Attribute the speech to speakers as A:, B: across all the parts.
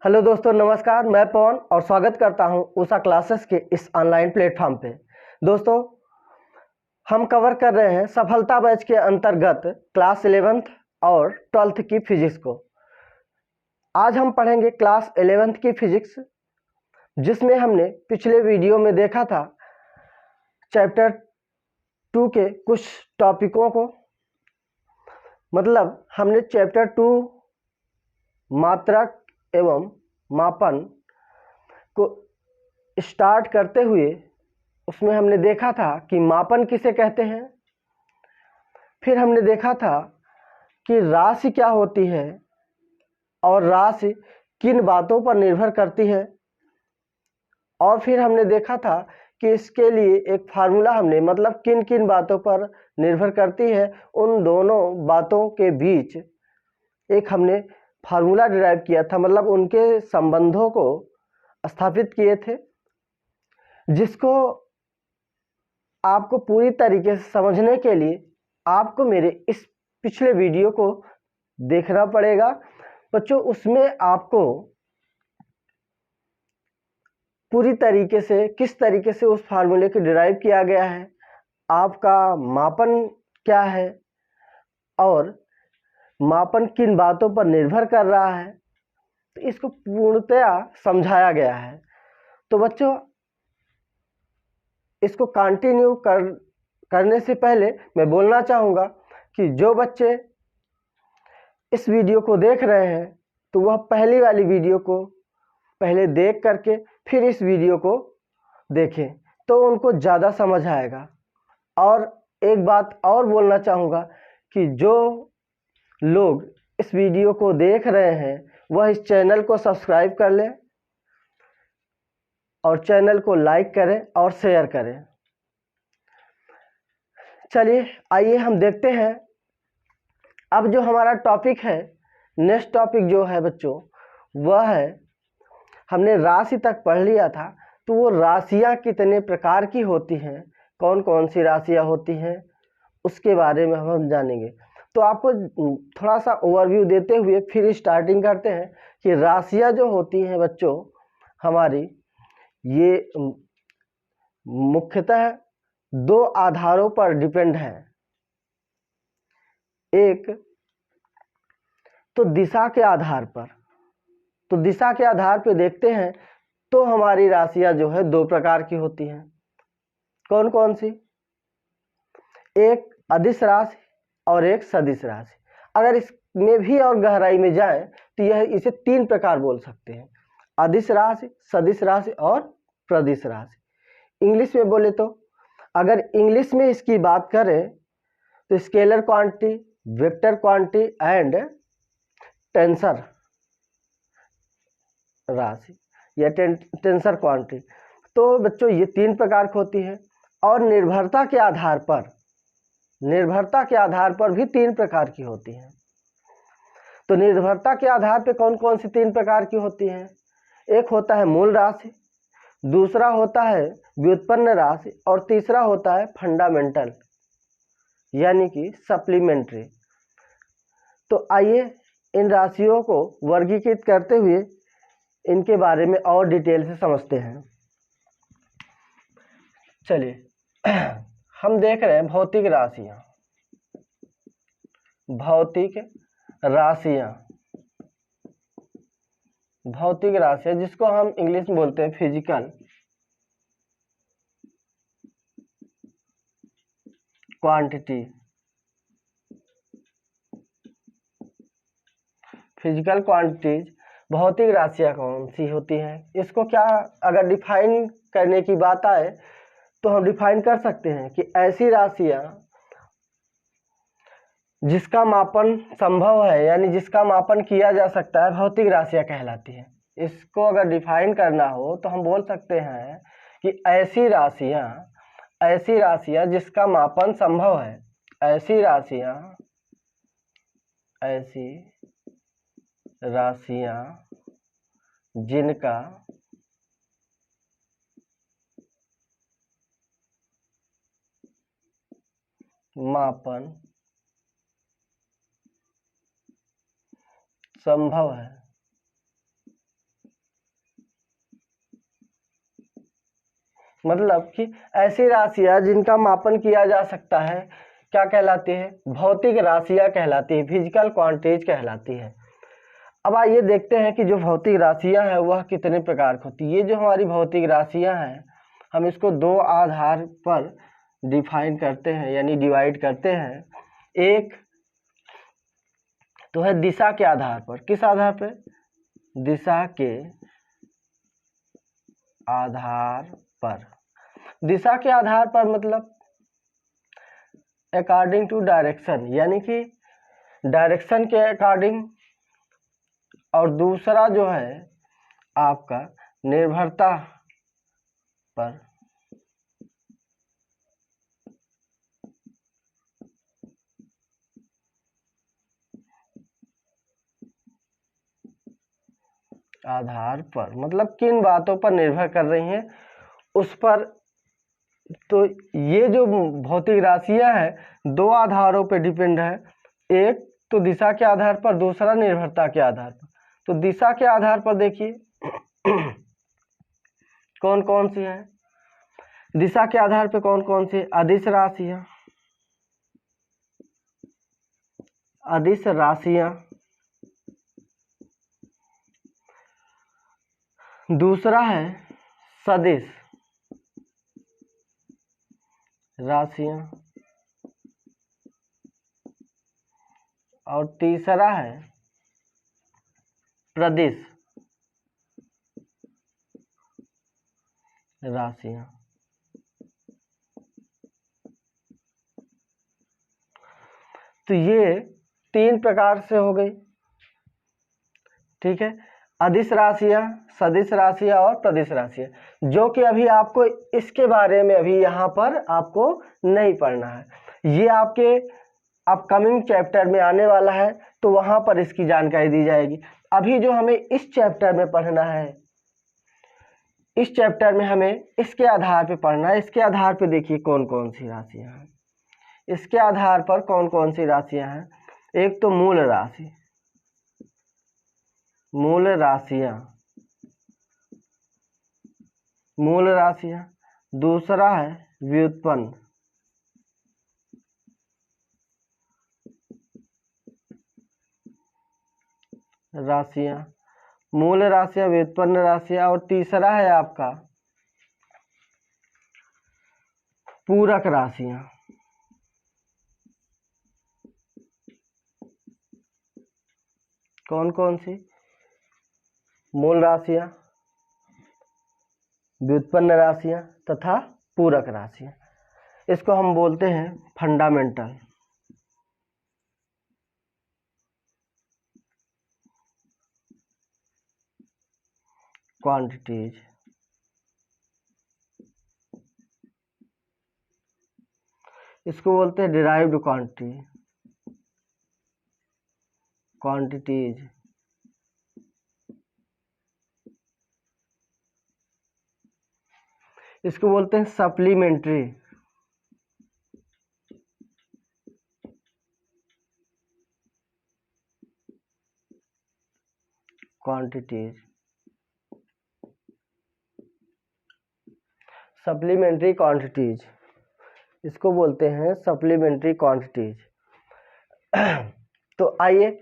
A: Hello दोस्तों, नमस्कार। मैं पवन और स्वागत करता हूं उषा क्लासेस के इस ऑनलाइन प्लेटफॉर्म पे। दोस्तों, हम कवर कर रहे हैं सफलता बैच के अंतर्गत क्लास 11th और 12th की फिजिक्स को। आज हम पढ़ेंगे क्लास 11th की फिजिक्स, जिसमें हमने पिछले वीडियो में देखा था चैप्टर 2 के कुछ टॉपिकों को। मतलब हमने चैप्टर 2 मात्रक एवं मापन को स्टार्ट करते हुए उसमें हमने देखा था कि मापन किसे कहते हैं। फिर हमने देखा था कि राशि क्या होती है और राशि किन बातों पर निर्भर करती है। और फिर हमने देखा था कि इसके लिए एक फार्मूला हमने मतलब किन किन बातों पर निर्भर करती है, उन दोनों बातों के बीच एक हमने फार्मूला डिराइव किया था, मतलब उनके संबंधों को स्थापित किए थे, जिसको आपको पूरी तरीके से समझने के लिए आपको मेरे इस पिछले वीडियो को देखना पड़ेगा। बच्चों, उसमें आपको पूरी तरीके से किस तरीके से उस फार्मूले को डिराइव किया गया है, आपका मापन क्या है और मापन किन बातों पर निर्भर कर रहा है, तो इसको पूर्णतया समझाया गया है। तो बच्चों, इसको कंटिन्यू करने से पहले मैं बोलना चाहूँगा कि जो बच्चे इस वीडियो को देख रहे हैं तो वह पहली वाली वीडियो को पहले देख करके फिर इस वीडियो को देखें, तो उनको ज़्यादा समझ आएगा। और एक बात और बोलना चाहूँगा कि जो लोग इस वीडियो को देख रहे हैं वह इस चैनल को सब्सक्राइब कर लें और चैनल को लाइक करें और शेयर करें। चलिए आइए हम देखते हैं। अब जो हमारा टॉपिक है, नेक्स्ट टॉपिक जो है बच्चों, वह है, हमने राशि तक पढ़ लिया था, तो वो राशियाँ कितने प्रकार की होती हैं, कौन कौन सी राशियाँ होती हैं, उसके बारे में हम जानेंगे। तो आपको थोड़ा सा ओवरव्यू देते हुए फिर स्टार्टिंग करते हैं कि राशियाँ जो होती हैं बच्चों हमारी, ये मुख्यतः दो आधारों पर डिपेंड है। एक तो दिशा के आधार पर, तो दिशा के आधार पर देखते हैं तो हमारी राशियां जो है दो प्रकार की होती हैं। कौन कौन सी? एक अदिश राशि और एक सदिश राशि। अगर इसमें भी और गहराई में जाएं तो यह इसे तीन प्रकार बोल सकते हैं: अदिश राशि, सदिश राशि और प्रदिश राशि। इंग्लिश में बोले तो, अगर इंग्लिश में इसकी बात करें तो scalar quantity, vector quantity and tensor राशि या टेंसर क्वांटिटी। तो बच्चों ये तीन प्रकार की होती है। और निर्भरता के आधार पर भी तीन प्रकार की होती हैं। तो निर्भरता के आधार पर कौन कौन सी तीन प्रकार की होती हैं? एक होता है मूल राशि, दूसरा होता है व्युत्पन्न राशि और तीसरा होता है फंडामेंटल यानी कि सप्लीमेंट्री। तो आइए इन राशियों को वर्गीकृत करते हुए इनके बारे में और डिटेल से समझते हैं। चलिए हम देख रहे हैं भौतिक राशियां। भौतिक राशियां जिसको हम इंग्लिश में बोलते हैं फिजिकल क्वांटिटी। फिजिकल क्वांटिटीज भौतिक राशियां कौन सी होती हैं? इसको क्या अगर डिफाइन करने की बात आए तो हम डिफाइन कर सकते हैं कि ऐसी राशियां जिसका मापन संभव है, यानी जिसका मापन किया जा सकता है, भौतिक राशियां कहलाती हैं। इसको अगर डिफाइन करना हो तो हम बोल सकते हैं कि ऐसी राशियां जिसका मापन संभव है, ऐसी राशियां जिनका मापन संभव है, मतलब कि ऐसी राशियां जिनका मापन किया जा सकता है क्या कहलाती है? भौतिक राशियां कहलाती है, फिजिकल क्वांटिटीज कहलाती है। अब आइए देखते हैं कि जो भौतिक राशियां हैं वह कितने प्रकार की होती है। ये जो हमारी भौतिक राशियां हैं हम इसको दो आधार पर डिफाइन करते हैं यानी डिवाइड करते हैं। एक तो है दिशा के आधार पर। किस आधार पर? दिशा के आधार पर। दिशा के आधार पर मतलब अकॉर्डिंग टू डायरेक्शन, यानी कि डायरेक्शन के अकॉर्डिंग। और दूसरा जो है आपका निर्भरता पर। आधार पर मतलब किन बातों पर निर्भर कर रही हैं उस पर। तो ये जो भौतिक राशियां हैं दो आधारों पर डिपेंड है। एक तो दिशा के आधार पर, दूसरा निर्भरता के आधार पर। तो दिशा के आधार पर देखिए कौन कौन सी है। दिशा के आधार पर कौन कौन सी? अदिश राशियां, अदिश राशियां। दूसरा है सदिश राशियां और तीसरा है प्रदिश राशियां। तो ये तीन प्रकार से हो गई, ठीक है। अदिश राशियां, सदिश राशियां और प्रदिश राशियां, जो कि अभी आपको इसके बारे में अभी यहाँ पर आपको नहीं पढ़ना है। ये आपके अपकमिंग चैप्टर में आने वाला है तो वहाँ पर इसकी जानकारी दी जाएगी। अभी जो हमें इस चैप्टर में पढ़ना है, इस चैप्टर में हमें इसके आधार पे पढ़ना है। इसके आधार पे देखिए कौन कौन सी राशियां हैं। इसके आधार पर कौन कौन सी राशियां हैं? एक तो मूल राशि, मूल राशियां, मूल राशियां। दूसरा है व्युत्पन्न राशियां, मूल राशियां, व्युत्पन्न राशियां। और तीसरा है आपका पूरक राशियां। कौन कौन सी? मूल राशियां, व्युत्पन्न राशियां तथा पूरक राशियां। इसको हम बोलते हैं फंडामेंटल क्वांटिटीज। इसको बोलते हैं डिराइव्ड क्वांटिटीज। इसको बोलते हैं सप्लीमेंट्री क्वांटिटीज। सप्लीमेंट्री क्वांटिटीज, इसको बोलते हैं सप्लीमेंट्री क्वांटिटीज। तो आइए,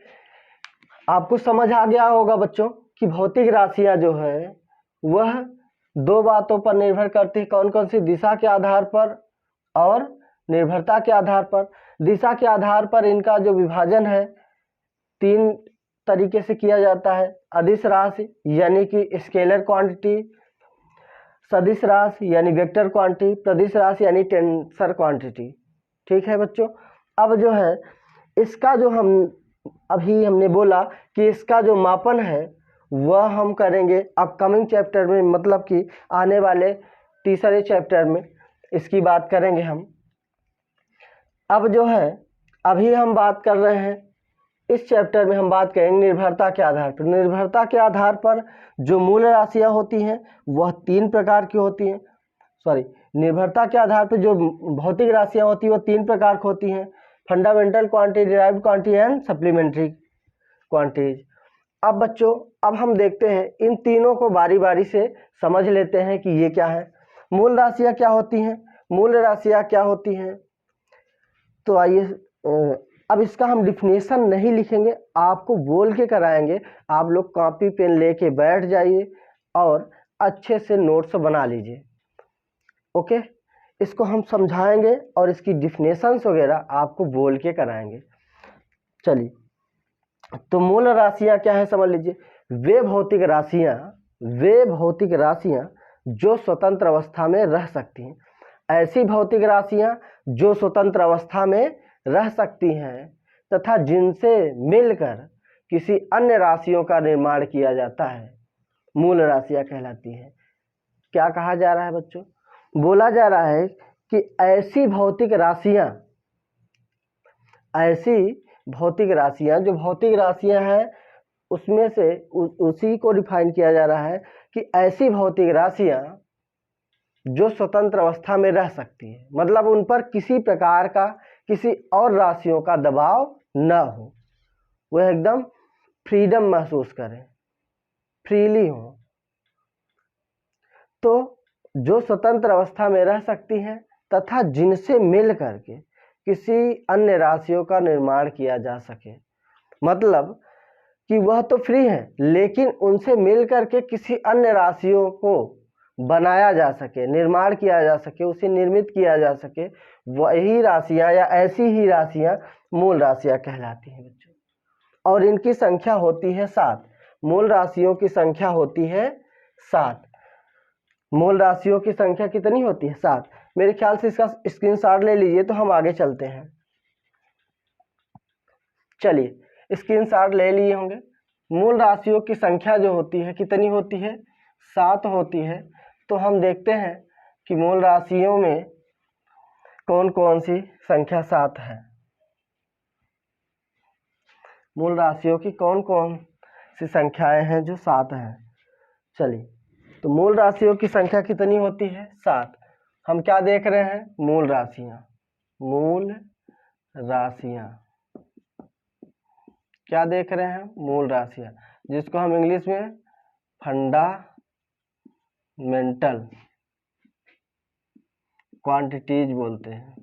A: आपको समझ आ गया होगा बच्चों कि भौतिक राशियां जो है वह दो बातों पर निर्भर करती है। कौन कौन सी? दिशा के आधार पर और निर्भरता के आधार पर। दिशा के आधार पर इनका जो विभाजन है तीन तरीके से किया जाता है। अदिश राशि यानी कि स्केलर क्वांटिटी, सदिश राशि यानी वेक्टर क्वांटिटी, प्रदिश राशि यानी टेंसर क्वांटिटी। ठीक है बच्चों। अब जो है इसका जो अभी हमने बोला कि इसका जो मापन है वह हम करेंगे अपकमिंग चैप्टर में, मतलब कि आने वाले तीसरे चैप्टर में इसकी बात करेंगे हम। अब जो है अभी हम बात कर रहे हैं, इस चैप्टर में हम बात करेंगे निर्भरता के आधार पर। निर्भरता के आधार पर जो मूल राशियां होती हैं वह तीन प्रकार की होती हैं। निर्भरता के आधार पर जो भौतिक राशियां होती हैं वह तीन प्रकार की होती हैं। Fundamental quantity, derived quantity and supplementary quantities. अब बच्चों अब हम देखते हैं इन तीनों को बारी बारी से समझ लेते हैं कि ये क्या है। मूल राशियाँ क्या होती हैं? मूल राशियाँ क्या होती हैं? तो आइए अब इसका हम डिफिनेशन नहीं लिखेंगे, आपको बोल के कराएंगे। आप लोग कॉपी पेन लेके बैठ जाइए और अच्छे से नोट्स बना लीजिए। ओके, इसको हम समझाएंगे और इसकी डिफिनेशंस वगैरह आपको बोल के कराएंगे। चलिए, तो मूल राशियाँ क्या है समझ लीजिए। वे भौतिक राशियाँ जो स्वतंत्र अवस्था में रह सकती हैं। ऐसी भौतिक राशियाँ जो स्वतंत्र अवस्था में रह सकती हैं तथा जिनसे मिलकर किसी अन्य राशियों का निर्माण किया जाता है, मूल राशियाँ कहलाती हैं। क्या कहा जा रहा है बच्चों? बोला जा रहा है कि ऐसी भौतिक राशियाँ जो भौतिक राशियाँ हैं उसमें से उसी को डिफाइन किया जा रहा है कि ऐसी भौतिक राशियाँ जो स्वतंत्र अवस्था में रह सकती हैं, मतलब उन पर किसी प्रकार का किसी और राशियों का दबाव न हो, वह एकदम फ्रीडम महसूस करें, फ्रीली हो। तो जो स्वतंत्र अवस्था में रह सकती हैं तथा जिनसे मिल करके किसी अन्य राशियों का निर्माण किया जा सके, मतलब कि वह तो फ्री है लेकिन उनसे मिल करके किसी अन्य राशियों को बनाया जा सके, निर्माण किया जा सके, उसे निर्मित किया जा सके, वही राशियां या ऐसी ही राशियां मूल राशियां कहलाती हैं बच्चों। और इनकी संख्या होती है 7। मूल राशियों की संख्या होती है 7। मूल राशियों की संख्या कितनी होती है? 7। मेरे ख्याल से इसका स्क्रीनशॉट ले लीजिए तो हम आगे चलते हैं। चलिए, स्क्रीनशॉट ले लिए होंगे। मूल राशियों की संख्या जो होती है कितनी होती है? 7 होती है। तो हम देखते हैं कि मूल राशियों में कौन कौन सी संख्या 7 है। मूल राशियों की कौन कौन सी संख्याएं हैं जो 7 हैं? चलिए, तो मूल राशियों की संख्या कितनी होती है? 7। हम क्या देख रहे हैं? मूल राशियां क्या देख रहे हैं? मूल राशियां, जिसको हम इंग्लिश में फंडामेंटल क्वांटिटीज बोलते हैं।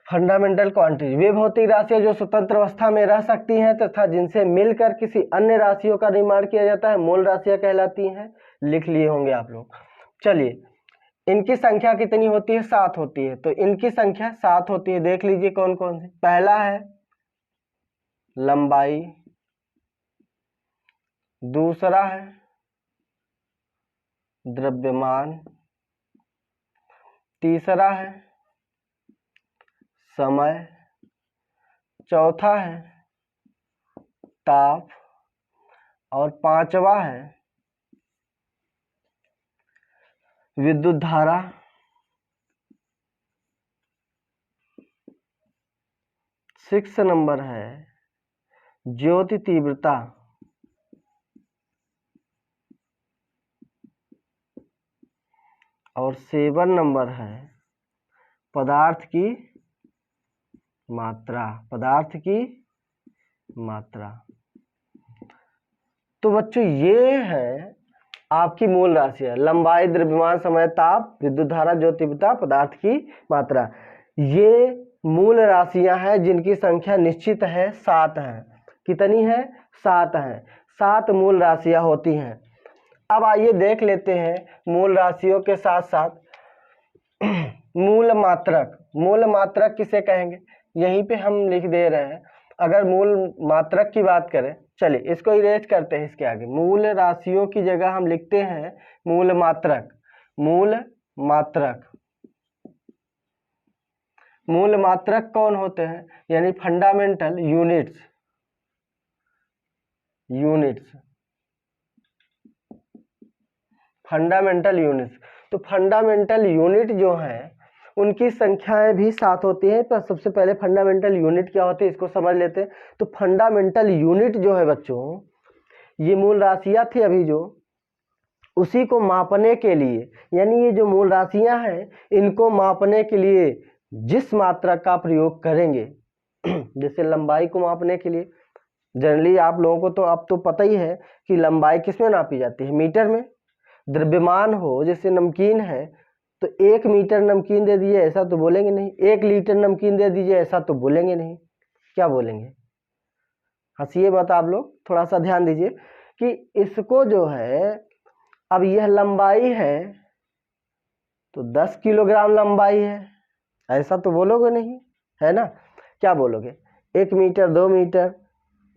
A: फंडामेंटल क्वांटिटी वे भौतिक राशियां जो स्वतंत्र अवस्था में रह सकती हैं तथा जिनसे मिलकर किसी अन्य राशियों का निर्माण किया जाता है, मूल राशियां कहलाती हैं। लिख लिए होंगे आप लोग। चलिए, इनकी संख्या कितनी होती है? 7 होती है। तो इनकी संख्या 7 होती है, देख लीजिए कौन कौन सी। पहला है लंबाई, दूसरा है द्रव्यमान, तीसरा है समय, चौथा है ताप और पांचवा है विद्युत धारा। 6 नंबर है ज्योति तीव्रता। और 7 नंबर है पदार्थ की मात्रा। तो बच्चों, ये है आपकी मूल राशियां। लंबाई, द्रव्यमान, समय, ताप, विद्युत धारा, ज्योति तीव्रता, पदार्थ की मात्रा। ये मूल राशियां हैं जिनकी संख्या निश्चित है, 7 है। कितनी है? 7 है। 7 मूल राशियां होती हैं। अब आइए देख लेते हैं मूल राशियों के साथ साथ मूल मात्रक किसे कहेंगे? यहीं पे हम लिख दे रहे हैं। अगर मूल मात्रक की बात करें, चलिए इसको इरेज करते हैं इसके आगे। मूल राशियों की जगह हम लिखते हैं मूल मात्रक। मूल मात्रक कौन होते हैं? यानी फंडामेंटल यूनिट्स। Fundamental units. तो फंडामेंटल यूनिट जो है उनकी संख्याएं भी 7 होती हैं। तो सबसे पहले फंडामेंटल यूनिट क्या होती है इसको समझ लेते हैं। तो फंडामेंटल यूनिट जो है बच्चों, ये मूल राशियां थी अभी जो, उसी को मापने के लिए, यानी ये जो मूल राशियां हैं इनको मापने के लिए जिस मात्रक का प्रयोग करेंगे, जैसे लंबाई को मापने के लिए जनरली आप लोगों को तो अब तो पता ही है कि लंबाई किस में नापी जाती है, मीटर में। द्रव्यमान हो, जैसे नमकीन है तो 1 मीटर नमकीन दे दीजिए ऐसा तो बोलेंगे नहीं, 1 लीटर नमकीन दे दीजिए ऐसा तो बोलेंगे नहीं। क्या बोलेंगे? हंसिए मत आप लोग, थोड़ा सा ध्यान दीजिए कि इसको जो है, अब यह लंबाई है तो 10 किलोग्राम लंबाई है, ऐसा तो बोलोगे नहीं, है ना? क्या बोलोगे? 1 मीटर, 2 मीटर,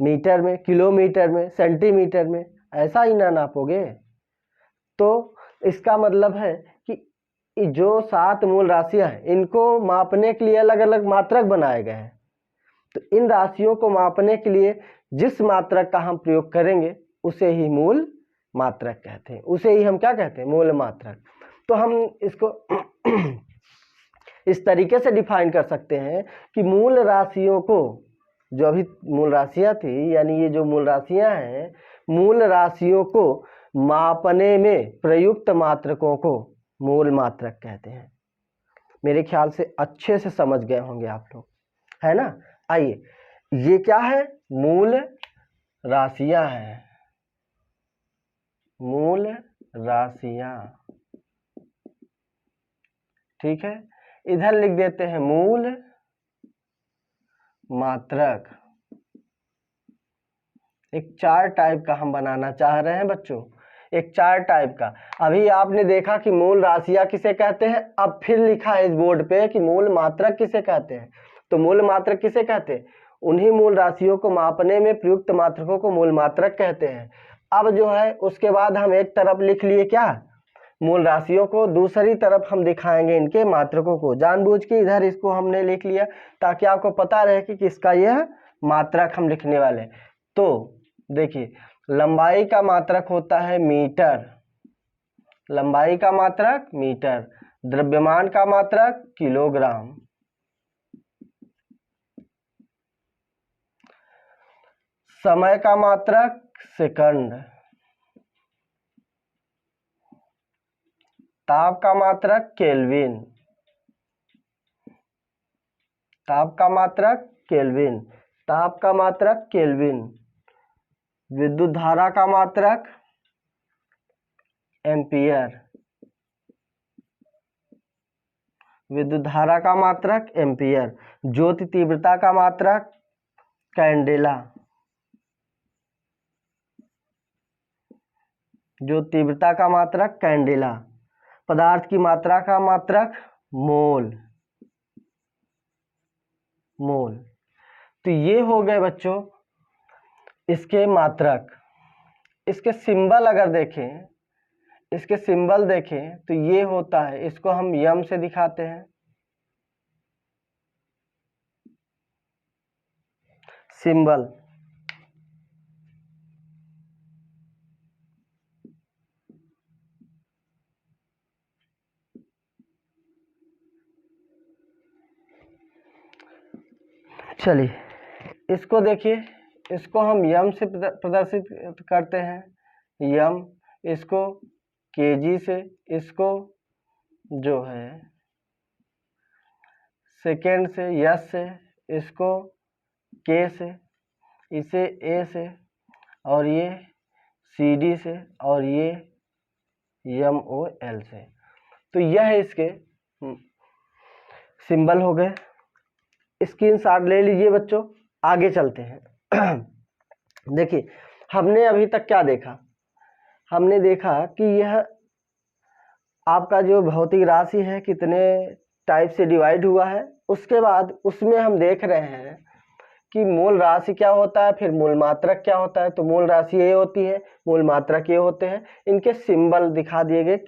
A: मीटर में, किलोमीटर में, सेंटीमीटर में, ऐसा ही ना नापोगे। तो इसका मतलब है कि जो 7 मूल राशियां हैं इनको मापने के लिए अलग अलग मात्रक बनाए गए हैं। तो इन राशियों को मापने के लिए जिस मात्रक का हम प्रयोग करेंगे उसे ही मूल मात्रक कहते हैं, उसे ही हम क्या कहते हैं? मूल मात्रक। तो हम इसको इस तरीके से डिफाइन कर सकते हैं कि मूल राशियों को, जो अभी मूल राशियां थी, यानी ये जो मूल राशियां हैं, मूल राशियों को मापने में प्रयुक्त मात्रकों को मूल मात्रक कहते हैं। मेरे ख्याल से अच्छे से समझ गए होंगे आप लोग, है ना? आइए, ये क्या है? मूल राशियां हैं, मूल राशियां, ठीक है। इधर लिख देते हैं मूल मात्रक। एक 4 टाइप का हम बनाना चाह रहे हैं बच्चों, एक 4 टाइप का। अभी आपने देखा कि मूल राशियां किसे कहते हैं, अब फिर लिखा है इस बोर्ड पे कि मूल मात्रक किसे कहते हैं। तो मूल मात्रक किसे कहते हैं? उन्हीं मूल राशियों को मापने में प्रयुक्त मात्रकों को मूल मात्रक कहते हैं। अब जो है उसके बाद हम एक तरफ लिख लिए क्या? मूल राशियों को, दूसरी तरफ हम दिखाएंगे इनके मात्रकों को। जानबूझ के इधर इसको हमने लिख लिया ताकि आपको पता रहे कि किसका यह मात्रक हम लिखने वाले। तो देखिए, लंबाई का मात्रक होता है मीटर, लंबाई का मात्रक मीटर। द्रव्यमान का मात्रक किलोग्राम। समय का मात्रक सेकंड। ताप का मात्रक केल्विन, ताप का मात्रक केल्विन, ताप का मात्रक केल्विन। विद्युत धारा का मात्रक एम्पियर, विद्युत धारा का मात्रक एम्पियर। ज्योति तीव्रता का मात्रक कैंडेला, जो तीव्रता का मात्रक कैंडेला। पदार्थ की मात्रा का मात्रक मोल, मोल। तो ये हो गए बच्चों इसके मात्रक। इसके सिंबल अगर देखें, इसके सिंबल देखें तो ये होता है, इसको हम यम से दिखाते हैं, सिंबल। चलिए इसको देखिए, इसको हम यम से प्रदर्शित करते हैं, यम। इसको केजी से, इसको जो है सेकेंड से, यस से, इसको के से, इसे ए से, और ये सीडी से, और ये एम ओ एल से। तो यह इसके सिंबल हो गए। स्क्रीनशॉट ले लीजिए बच्चों, आगे चलते हैं। देखिए, हमने अभी तक क्या देखा? हमने देखा कि यह आपका जो भौतिक राशि है कितने टाइप से डिवाइड हुआ है। उसके बाद उसमें हम देख रहे हैं कि मूल राशि क्या होता है, फिर मूल मात्रक क्या होता है। तो मूल राशि ये होती है, मूल मात्रक ये होते हैं। इनके सिंबल दिखा दिए गए।